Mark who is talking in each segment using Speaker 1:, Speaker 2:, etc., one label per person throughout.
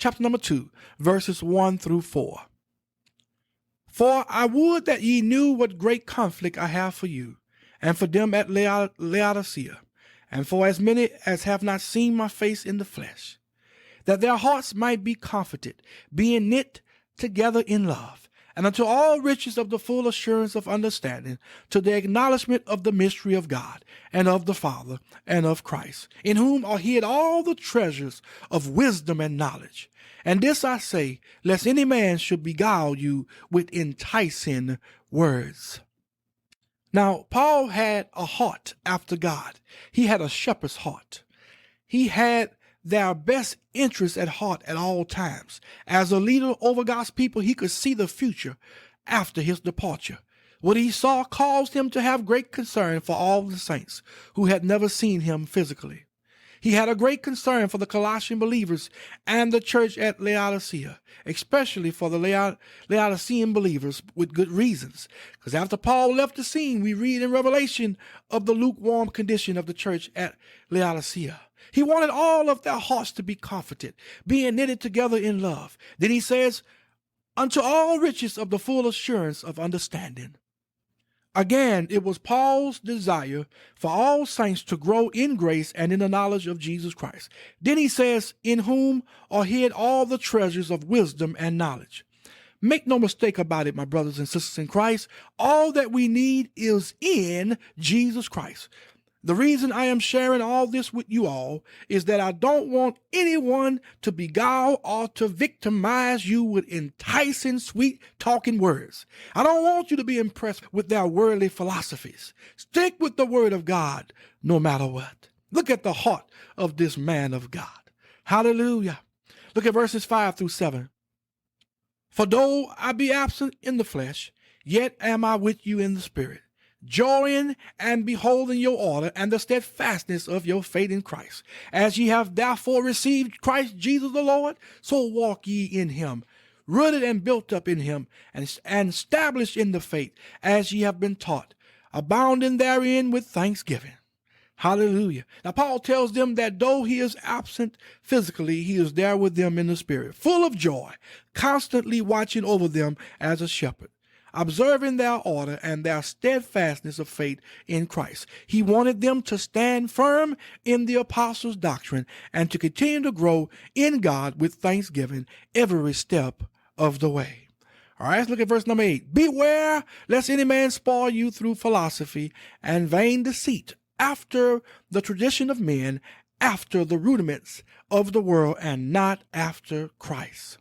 Speaker 1: chapter number 2, verses 1 through 4. For I would that ye knew what great conflict I have for you, and for them at Laodicea, and for as many as have not seen my face in the flesh, that their hearts might be comforted, being knit together in love, and unto all riches of the full assurance of understanding, to the acknowledgement of the mystery of God, and of the Father, and of Christ, in whom are hid all the treasures of wisdom and knowledge. And this I say, lest any man should beguile you with enticing words. Now, Paul had a heart after God. He had a shepherd's heart. He had their best interests at heart at all times. As a leader over God's people, he could see the future after his departure. What he saw caused him to have great concern for all the saints who had never seen him physically. He had a great concern for the Colossian believers and the church at Laodicea, especially for the Laodicean believers, with good reasons. Because after Paul left the scene, we read in Revelation of the lukewarm condition of the church at Laodicea. He wanted all of their hearts to be comforted, being knitted together in love. Then he says, unto all riches of the full assurance of understanding. Again, it was Paul's desire for all saints to grow in grace and in the knowledge of Jesus Christ. Then he says, in whom are hid all the treasures of wisdom and knowledge. Make no mistake about it, my brothers and sisters in Christ. All that we need is in Jesus Christ. The reason I am sharing all this with you all is that I don't want anyone to beguile or to victimize you with enticing, sweet-talking words. I don't want you to be impressed with their worldly philosophies. Stick with the word of God no matter what. Look at the heart of this man of God. Hallelujah. Look at verses 5 through 7. For though I be absent in the flesh, yet am I with you in the spirit, joying and beholding your order and the steadfastness of your faith in Christ. As ye have therefore received Christ Jesus the Lord, so walk ye in him, rooted and built up in him, and established in the faith, as ye have been taught, abounding therein with thanksgiving. Hallelujah. Now, Paul tells them that though he is absent physically, he is there with them in the spirit, full of joy, constantly watching over them as a shepherd, observing their order and their steadfastness of faith in Christ. He wanted them to stand firm in the apostles' doctrine and to continue to grow in God with thanksgiving every step of the way. All right, let's look at verse number 8. Beware lest any man spoil you through philosophy and vain deceit, after the tradition of men, after the rudiments of the world, and not after Christ.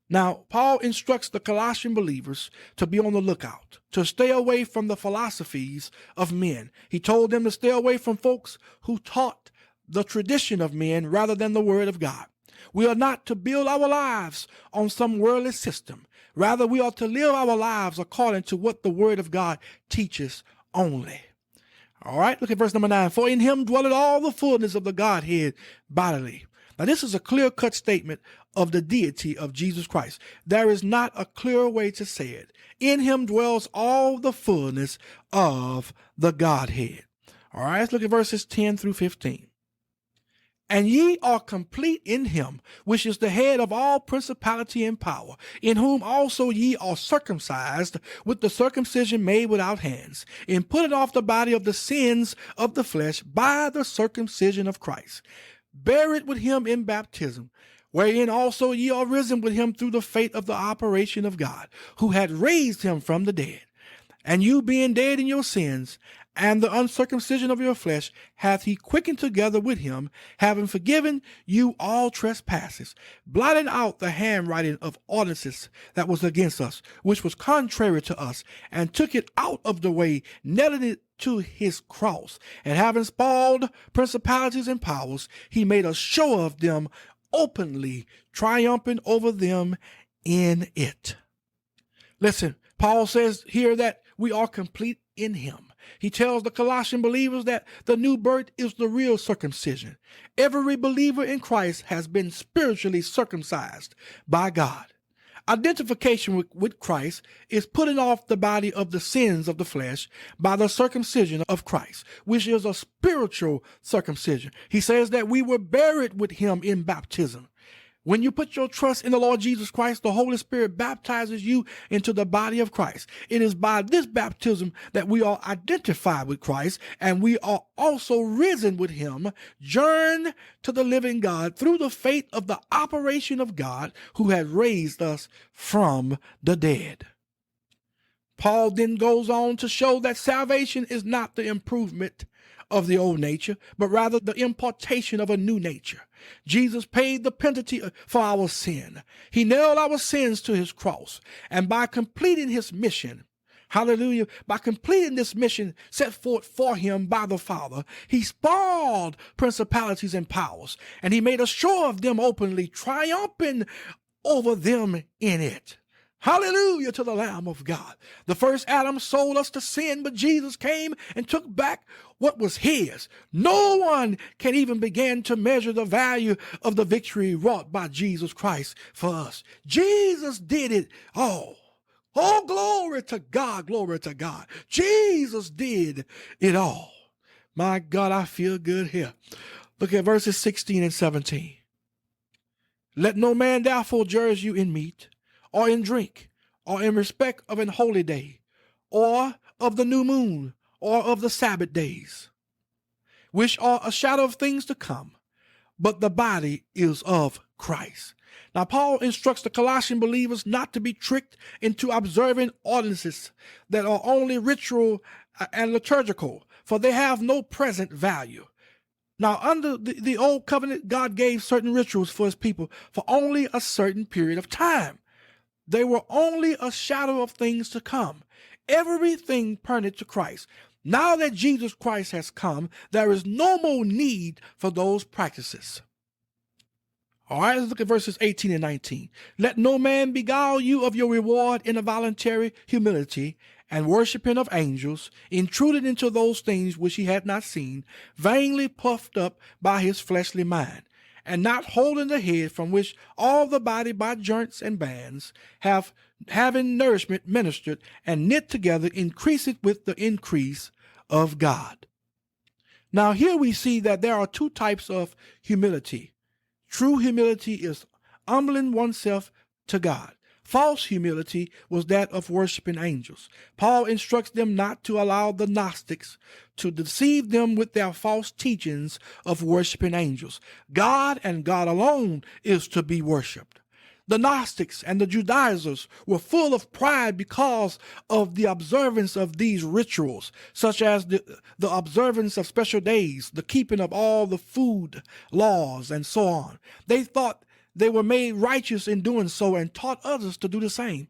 Speaker 1: Now, Paul instructs the Colossian believers to be on the lookout, to stay away from the philosophies of men. He told them to stay away from folks who taught the tradition of men rather than the word of God. We are not to build our lives on some worldly system. Rather, we are to live our lives according to what the word of God teaches only. All right, look at verse number 9. For in him dwelleth all the fullness of the Godhead bodily. Now, this is a clear-cut statement of the deity of Jesus Christ. There is not a clearer way to say it. In him dwells all the fullness of the Godhead. All right, let's look at verses 10 through 15. And ye are complete in him, which is the head of all principality and power, in whom also ye are circumcised with the circumcision made without hands, in putting off the body of the sins of the flesh by the circumcision of Christ, buried with him in baptism, wherein also ye are risen with him through the faith of the operation of God, who had raised him from the dead. And you being dead in your sins, and the uncircumcision of your flesh, hath he quickened together with him, having forgiven you all trespasses, blotting out the handwriting of ordinances that was against us, which was contrary to us, and took it out of the way, nailing it to his cross. And having spoiled principalities and powers, he made a show of them openly, triumphing over them in it. Listen, Paul says here that we are complete in him. He tells the Colossian believers that the new birth is the real circumcision. Every believer in Christ has been spiritually circumcised by God. Identification with Christ is putting off the body of the sins of the flesh by the circumcision of Christ, which is a spiritual circumcision. He says that we were buried with him in baptism, When you put your trust in the Lord Jesus Christ, the Holy Spirit baptizes you into the body of Christ. It is by this baptism that we are identified with Christ, and we are also risen with him, journeyed to the living God through the faith of the operation of God who has raised us from the dead. Paul then goes on to show that salvation is not the improvement of the old nature, but rather the impartation of a new nature. Jesus paid the penalty for our sin. He nailed our sins to his cross. And by completing his mission, hallelujah, by completing this mission set forth for him by the Father, he spoiled principalities and powers, and he made a show of them openly, triumphing over them in it. Hallelujah to the Lamb of God. The first Adam sold us to sin, but Jesus came and took back what was his. No one can even begin to measure the value of the victory wrought by Jesus Christ for us. Jesus did it all. Oh, glory to God, glory to God. Jesus did it all. My God, I feel good here. Look at verses 16 and 17. Let no man therefore judge you in meat, or in drink, or in respect of an holy day, or of the new moon, or of the Sabbath days, which are a shadow of things to come, but the body is of Christ. Now, Paul instructs the Colossian believers not to be tricked into observing ordinances that are only ritual and liturgical, for they have no present value. Now, under the old covenant, God gave certain rituals for his people for only a certain period of time. They were only a shadow of things to come. Everything pointed to Christ. Now that Jesus Christ has come, there is no more need for those practices. All right, let's look at verses 18 and 19. Let no man beguile you of your reward in a voluntary humility and worshiping of angels, intruded into those things which he had not seen, vainly puffed up by his fleshly mind, and not holding the head, from which all the body by joints and bands having nourishment ministered and knit together, increaseth with the increase of God. Now here we see that there are two types of humility. True humility is humbling oneself to God. False humility was that of worshiping angels. Paul instructs them not to allow the Gnostics to deceive them with their false teachings of worshiping angels. God and God alone is to be worshiped. The Gnostics and the Judaizers were full of pride because of the observance of these rituals, such as the observance of special days, the keeping of all the food laws, and so on. They thought they were made righteous in doing so and taught others to do the same.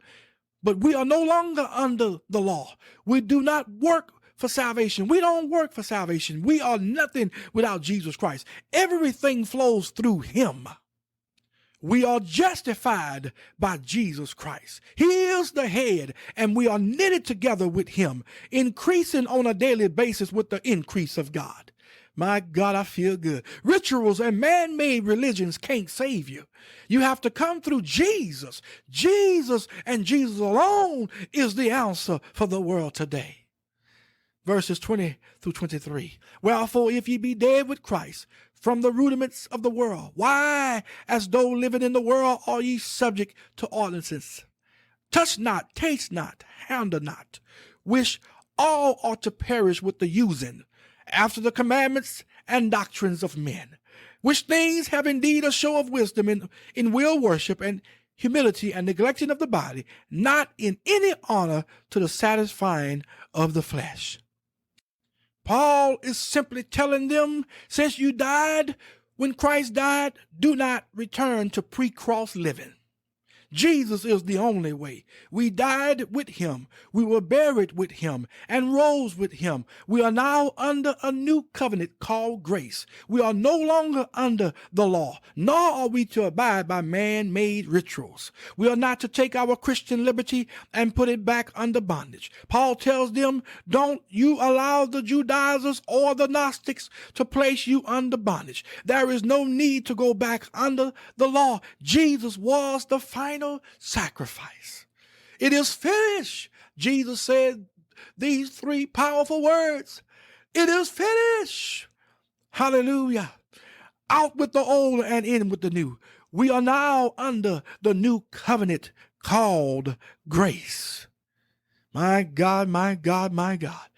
Speaker 1: But we are no longer under the law. We do not work for salvation. We don't work for salvation. We are nothing without Jesus Christ. Everything flows through him. We are justified by Jesus Christ. He is the head, and we are knitted together with him, increasing on a daily basis with the increase of God. My God, I feel good. Rituals and man-made religions can't save you. You have to come through Jesus. Jesus and Jesus alone is the answer for the world today. Verses 20 through 23. Wherefore, if ye be dead with Christ from the rudiments of the world, why, as though living in the world, are ye subject to ordinances? Touch not, taste not, handle not, which all are to perish with the using, after the commandments and doctrines of men, which things have indeed a show of wisdom in will worship and humility and neglecting of the body, not in any honor to the satisfying of the flesh. Paul is simply telling them, since you died when Christ died, do not return to pre-cross living. Jesus is the only way. We died with him. We were buried with him and rose with him. We are now under a new covenant called grace. We are no longer under the law, nor are we to abide by man-made rituals. We are not to take our Christian liberty and put it back under bondage. Paul tells them, don't you allow the Judaizers or the Gnostics to place you under bondage. There is no need to go back under the law. Jesus was the final sacrifice. It is finished. Jesus said these three powerful words. It is finished. Hallelujah. Out with the old and in with the new. We are now under the new covenant called grace. My God, my God, my God.